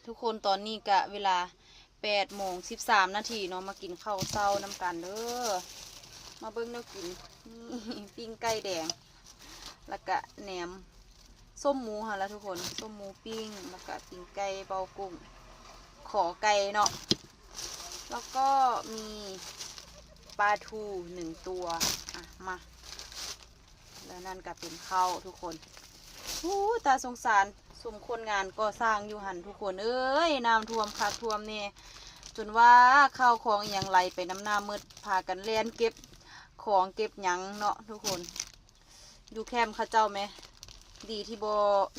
ทุกคนตอนนี้กะเวลา8:13 นาทีเนาะมากินข้าวเช้าน้ำกันเด้อมาเบิ้งแนวกินนี่ปิ้งไก่แดงแล้วก็แหนมส้มหมูค่ะแล้วทุกคนส้มหมูปิ้งแล้วก็ปิ้งไก่เบากุ้งขอไก่เนาะแล้วก็มีปลาทู1 ตัวมาแล้วนั่นก็เป็นข้าวทุกคนตาสงสารสมคนงานก็สร้างอยู่หันทุกคนเอ้ยน้ำท่วมคักท่วมเนี่ยจนว่าข้าวของอย่างไรไปน้ำหน้ามืดพากันเล่นเก็บของเก็บหยังเนาะทุกคนอยู่แคมป์ข้าเจ้าไหมดีที่บ่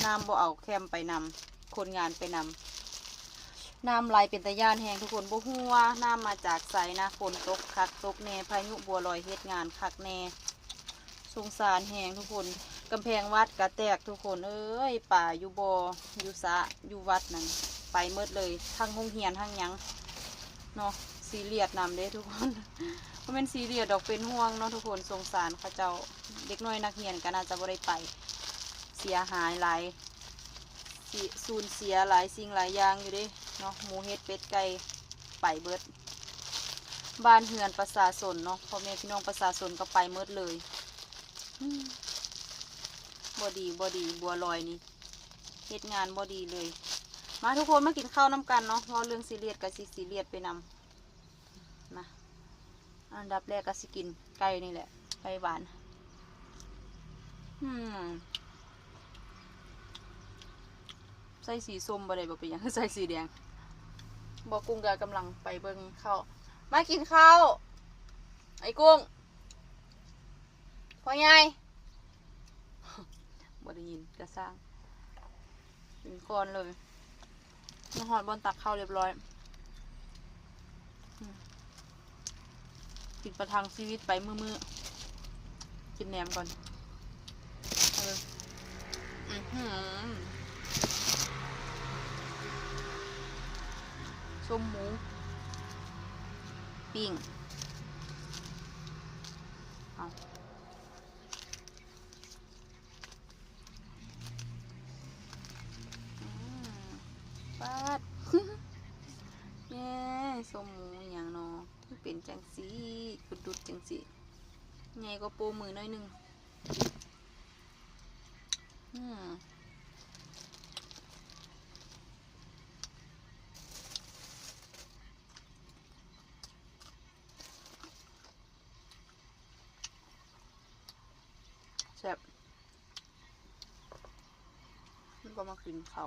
น้ำบ่เอาแคมป์ไปนำคนงานไปนำน้ำไหลเป็นตะย่านแหงทุกคนบ่ฮู้ว่าน้ำมาจากไสนะฝนตกคักตกแน่พายุบัวลอยเฮ็ดงานคักแน่สงสารแหงทุกคนกำแพงวัดกระแตกทุกคนเอ้ยป่าอยู่บ่อยู่สะอยู่วัดนั่นไปเมดเลยทั้งโรงเรียนทั้งหยังเนาะซีเรียสนำเด้ทุกคนเพราะเป็นซีเรียสดอกเป็นห่วงเนาะทุกคนสงสารเขาเจ้าเด็กน้อยนักเรียนก็น่าจะบ่ได้ไปเสียหายหลายสูญเสียหลายสิ่งหลายอย่างอยู่เด้เนาะหมูเฮ็ดเป็ดไก่ไปเบิดบ้านเฮือนประชาชนเนาะพ่อแม่พี่น้องประชาชนก็ไปเมดเลยบ่ดีบัวลอยนี่เฮ็ดงานบ่ดีเลยมาทุกคนมากินข้าวน้ำกันเนาะเพราะเรื่องซีเรียสกับซีเรียสไปนำมาอันดับแรกก็สิกินไก่นี่แหละไก่หวานใส่สีส้มบ่ได้บ่เป็นหยังใส่สีแดงบ่กุ้งก็กำลังไปเบิ่งข้าวมากินข้าวไอ้กุ้งพ่อใหญ่บ่ได้ยินกระสร้างเป็นก้อนเลยมาหอดบนตักข้าวเรียบร้อยกินประทังชีวิตไปมือกินแหนมก่อนส้มหมูปิ้งเอาปาดแม่ส้มหมูอย่างเนาะเป็นจังสีดุดจังสีไงก็โปมือหน่อยนึงแซ่บมันก็มากินเขา